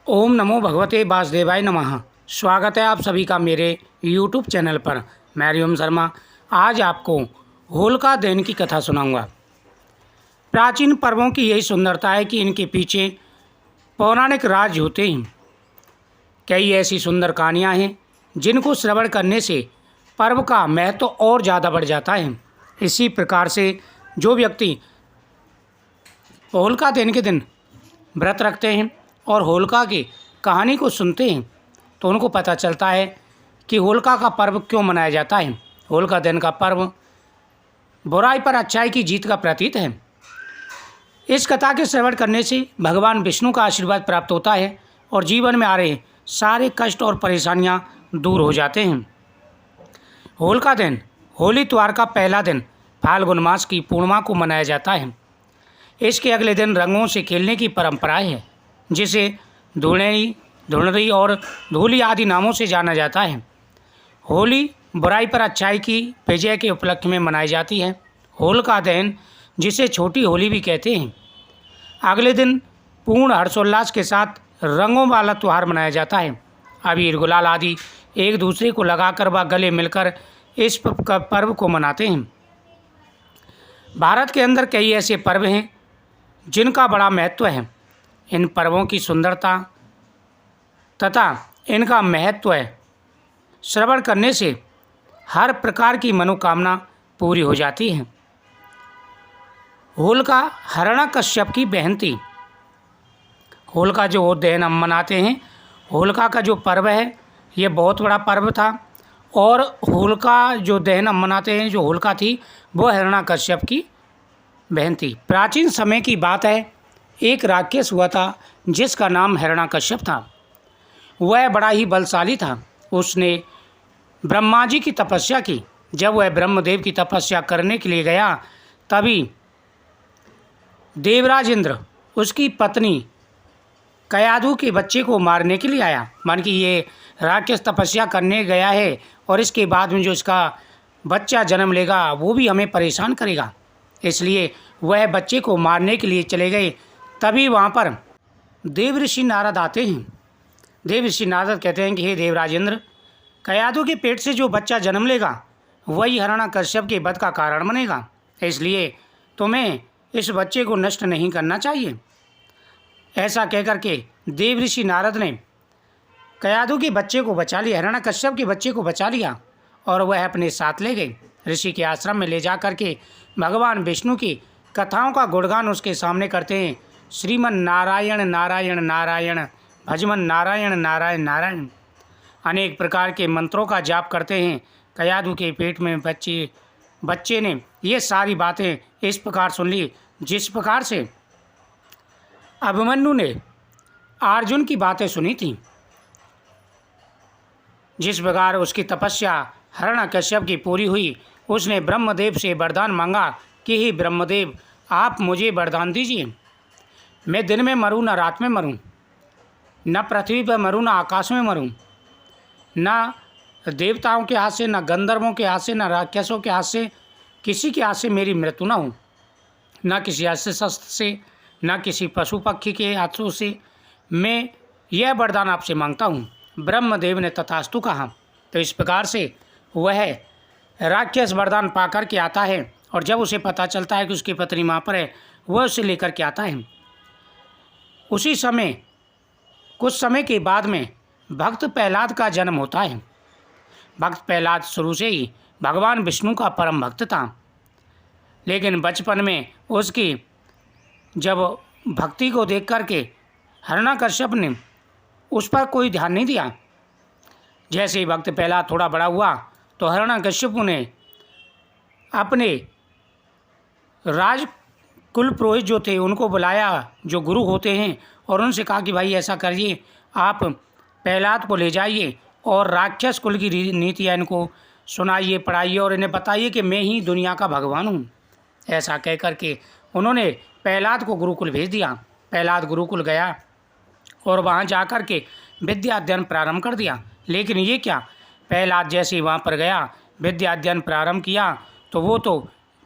ओम नमो भगवते वासुदेवाय नमः। स्वागत है आप सभी का मेरे यूट्यूब चैनल पर। मैं हरिओम शर्मा आज आपको होलिका दहन की कथा सुनाऊंगा। प्राचीन पर्वों की यही सुंदरता है कि इनके पीछे पौराणिक राज होते हैं। कई ऐसी सुंदर कहानियाँ हैं जिनको श्रवण करने से पर्व का महत्व और ज़्यादा बढ़ जाता है। इसी प्रकार से जो व्यक्ति होलिका दहन के दिन व्रत रखते हैं और होलिका की कहानी को सुनते हैं तो उनको पता चलता है कि होलिका का पर्व क्यों मनाया जाता है। होलिका दहन का पर्व बुराई पर अच्छाई की जीत का प्रतीक है। इस कथा के श्रवण करने से भगवान विष्णु का आशीर्वाद प्राप्त होता है और जीवन में आ रहे सारे कष्ट और परेशानियां दूर हो जाते हैं। होलिका दहन होली त्यौहार का पहला दिन फाल्गुन मास की पूर्णिमा को मनाया जाता है। इसके अगले दिन रंगों से खेलने की परंपरा है जिसे धुलई, धुलरी और धूली आदि नामों से जाना जाता है। होली बुराई पर अच्छाई की विजय के उपलक्ष्य में मनाई जाती है। होलिका दहन जिसे छोटी होली भी कहते हैं। अगले दिन पूर्ण हर्षोल्लास के साथ रंगों वाला त्यौहार मनाया जाता है। अबीर गुलाल आदि एक दूसरे को लगाकर व गले मिलकर इस पर्व को मनाते हैं। भारत के अंदर कई ऐसे पर्व हैं जिनका बड़ा महत्व है। इन पर्वों की सुंदरता तथा इनका महत्व श्रवण करने से हर प्रकार की मनोकामना पूरी हो जाती है। होलिका हिरण्यकश्यप की बहन थी। होलिका जो दहन हम मनाते हैं, होलिका का जो पर्व है ये बहुत बड़ा पर्व था। और होलिका जो दहन हम मनाते हैं, जो होलिका थी वो हिरण्यकश्यप की बहन थी। प्राचीन समय की बात है, एक राक्षस हुआ था जिसका नाम हिरण्यकश्यप था। वह बड़ा ही बलशाली था। उसने ब्रह्मा जी की तपस्या की। जब वह ब्रह्मदेव की तपस्या करने के लिए गया तभी देवराज इंद्र उसकी पत्नी कयाधु के बच्चे को मारने के लिए आया। मान कि ये राक्षस तपस्या करने गया है और इसके बाद में जो इसका बच्चा जन्म लेगा वो भी हमें परेशान करेगा, इसलिए वह बच्चे को मारने के लिए चले गए। तभी वहाँ पर देव ऋषि नारद आते हैं। देव ऋषि नारद कहते हैं कि हे देवराज इंद्र, कयाधु के पेट से जो बच्चा जन्म लेगा वही हिरण्यकश्यप के वध का कारण बनेगा, इसलिए तुम्हें इस बच्चे को नष्ट नहीं करना चाहिए। ऐसा कहकर के देव ऋषि नारद ने कयाधु के बच्चे को बचा लिया, हिरण्यकश्यप के बच्चे को बचा लिया और वह अपने साथ ले गए। ऋषि के आश्रम में ले जा कर के भगवान विष्णु की कथाओं का गुणगान उसके सामने करते हैं। श्रीमन नारायण नारायण नारायण, भजमन नारायण नारायण नारायण, अनेक प्रकार के मंत्रों का जाप करते हैं। कयाधु के पेट में बच्चे ने ये सारी बातें इस प्रकार सुन ली जिस प्रकार से अभिमन्यु ने अर्जुन की बातें सुनी थी। जिस प्रकार उसकी तपस्या हिरण्यकश्यप की पूरी हुई, उसने ब्रह्मदेव से वरदान मांगा कि हे ब्रह्मदेव, आप मुझे वरदान दीजिए, मैं दिन में मरूं न रात में मरूं, न पृथ्वी पर मरूं न आकाश में मरूं, न देवताओं के हाथ से, न गंधर्वों के हाथ से, न राक्षसों के हाथ से, किसी के हाथ से मेरी मृत्यु न हो, न किसी अस्त्र शस्त्र से, न किसी पशु पक्षी के हाथों से। मैं यह वरदान आपसे मांगता हूँ। ब्रह्मदेव ने तथास्तु कहा। तो इस प्रकार से वह राक्षस वरदान पा कर के आता है और जब उसे पता चलता है कि उसकी पत्नी वहाँ पर है, वह उसे लेकर के आता है। उसी समय कुछ समय के बाद में भक्त प्रहलाद का जन्म होता है। भक्त प्रहलाद शुरू से ही भगवान विष्णु का परम भक्त था, लेकिन बचपन में उसकी जब भक्ति को देख कर के हिरण्यकश्यप ने उस पर कोई ध्यान नहीं दिया। जैसे ही भक्त प्रहलाद थोड़ा बड़ा हुआ तो हिरण्यकश्यप ने अपने राज कुल पुरोहित जो थे उनको बुलाया, जो गुरु होते हैं, और उनसे कहा कि भाई ऐसा करिए, आप प्रहलाद को ले जाइए और राक्षस कुल की नीतियाँ इनको सुनाइए, पढ़ाइए और इन्हें बताइए कि मैं ही दुनिया का भगवान हूँ। ऐसा कह कर के उन्होंने प्रहलाद को गुरुकुल भेज दिया। प्रहलाद गुरुकुल गया और वहाँ जा कर के विद्या अध्ययन प्रारंभ कर दिया। लेकिन ये क्या, प्रहलाद जैसे ही वहाँ पर गया विद्या अध्ययन प्रारंभ किया तो वो तो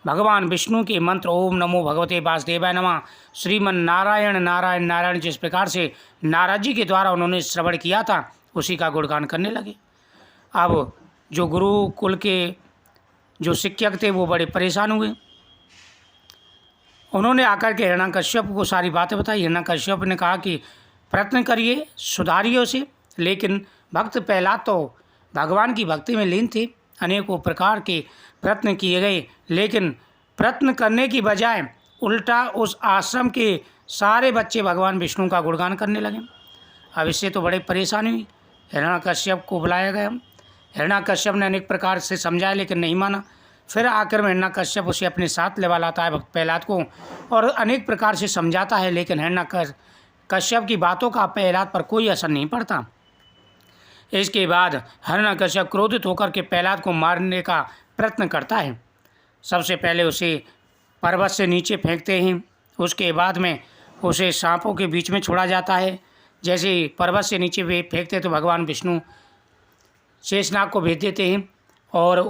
भगवान विष्णु के मंत्र ओम नमो भगवते वासुदेवाय नमः, श्रीमन नारायण नारायण नारायण जिस प्रकार से नारद जी के द्वारा उन्होंने श्रवण किया था उसी का गुणगान करने लगे। अब जो गुरुकुल के जो शिक्षक थे वो बड़े परेशान हुए। उन्होंने आकर के हिरण्यकश्यप को सारी बातें बताई। हिरण्यकश्यप ने कहा कि प्रयत्न करिए, सुधारिए उसे। लेकिन भक्त प्रहलाद तो भगवान की भक्ति में लीन थे। अनेकों प्रकार के प्रयत्न किए गए, लेकिन प्रयत्न करने की बजाय उल्टा उस आश्रम के सारे बच्चे भगवान विष्णु का गुणगान करने लगे। अब इससे तो बड़े परेशानी हुई। हिरण्यकश्यप को बुलाया गया। हिरण्यकश्यप ने अनेक प्रकार से समझाया लेकिन नहीं माना। फिर आकर में हिरण्यकश्यप उसे अपने साथ लेवा लाता है भक्त प्रहलाद को और अनेक प्रकार से समझाता है, लेकिन हिरण्यकश्यप की बातों का प्रहलाद पर कोई असर नहीं पड़ता। इसके बाद हिरण्यकश्यप क्रोधित होकर के प्रहलाद को मारने का प्रयत्न करता है। सबसे पहले उसे पर्वत से नीचे फेंकते हैं, उसके बाद में उसे सांपों के बीच में छोड़ा जाता है। जैसे ही पर्वत से नीचे वे फेंकते तो भगवान विष्णु शेषनाग को भेज देते हैं और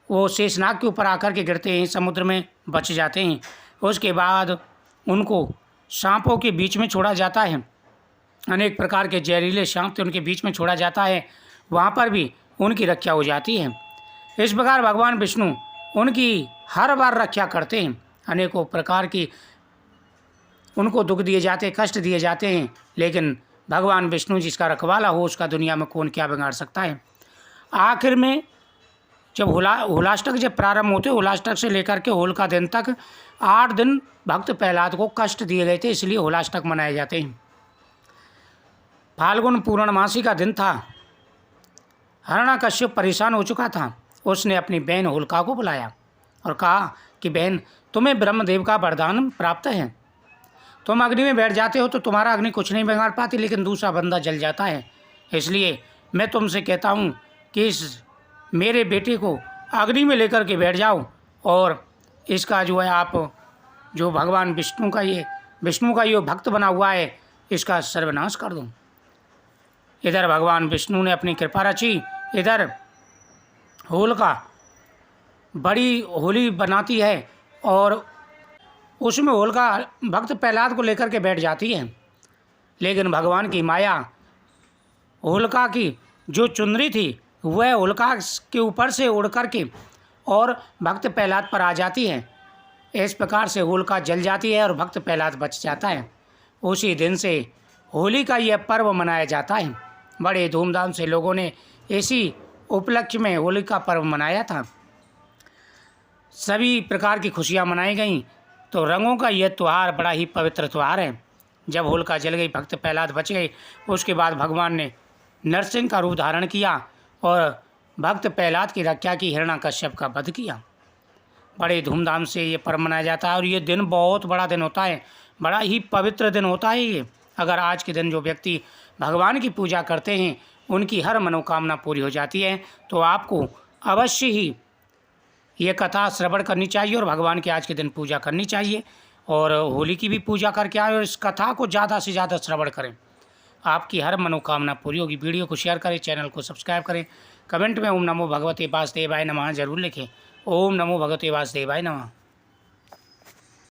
वो शेषनाग के ऊपर आकर के गिरते हैं, समुद्र में बच जाते हैं। उसके बाद उनको सांपों के बीच में छोड़ा जाता है। अनेक प्रकार के जहरीले सांप थे, उनके बीच में छोड़ा जाता है, वहाँ पर भी उनकी रक्षा हो जाती है। इस प्रकार भगवान विष्णु उनकी हर बार रक्षा करते हैं। अनेकों प्रकार की उनको दुख दिए जाते हैं, कष्ट दिए जाते हैं, लेकिन भगवान विष्णु जिसका रखवाला हो उसका दुनिया में कौन क्या बिगाड़ सकता है। आखिर में जब होलाष्टक जब प्रारंभ होते, होलाष्टक से लेकर के होल का दिन तक 8 दिन भक्त प्रहलाद को कष्ट दिए गए थे, इसलिए होलाष्टक मनाए जाते हैं। फाल्गुन पूर्णमासी का दिन था। हिरण्यकश्यप परेशान हो चुका था। उसने अपनी बहन होलिका को बुलाया और कहा कि बहन, तुम्हें ब्रह्मदेव का वरदान प्राप्त है। तुम अग्नि में बैठ जाते हो तो तुम्हारा अग्नि कुछ नहीं बिगाड़ पाती, लेकिन दूसरा बंदा जल जाता है। इसलिए मैं तुमसे कहता हूँ कि इस मेरे बेटे को अग्नि में लेकर के बैठ जाओ और इसका जो है आप जो भगवान विष्णु का ये भक्त बना हुआ है इसका सर्वनाश कर दो। इधर भगवान विष्णु ने अपनी कृपा रची, इधर होलिका बड़ी होली बनाती है और उसमें होलिका भक्त प्रहलाद को लेकर के बैठ जाती है। लेकिन भगवान की माया होलिका की जो चुनरी थी वह होलिका के ऊपर से उड़ कर के और भक्त प्रहलाद पर आ जाती है। इस प्रकार से होलिका जल जाती है और भक्त प्रहलाद बच जाता है। उसी दिन से होली का यह पर्व मनाया जाता है। बड़े धूमधाम से लोगों ने इसी उपलक्ष्य में होली का पर्व मनाया था। सभी प्रकार की खुशियाँ मनाई गईं। तो रंगों का यह त्यौहार बड़ा ही पवित्र त्यौहार है। जब होलिका जल गई, भक्त प्रहलाद बच गए, उसके बाद भगवान ने नरसिंह का रूप धारण किया और भक्त प्रहलाद की रक्षा की, हिरण्यकश्यप का वध किया। बड़े धूमधाम से ये पर्व मनाया जाता है और ये दिन बहुत बड़ा दिन होता है, बड़ा ही पवित्र दिन होता है ये। अगर आज के दिन जो व्यक्ति भगवान की पूजा करते हैं उनकी हर मनोकामना पूरी हो जाती है। तो आपको अवश्य ही ये कथा श्रवण करनी चाहिए और भगवान की आज के दिन पूजा करनी चाहिए और होली की भी पूजा करके आए और इस कथा को ज़्यादा से ज़्यादा श्रवण करें। आपकी हर मनोकामना पूरी होगी। वीडियो को शेयर करें, चैनल को सब्सक्राइब करें, कमेंट में ओम नमो भगवते वासुदेवाय नमः जरूर लिखें। ओम नमो भगवते वासुदेवाय नमः।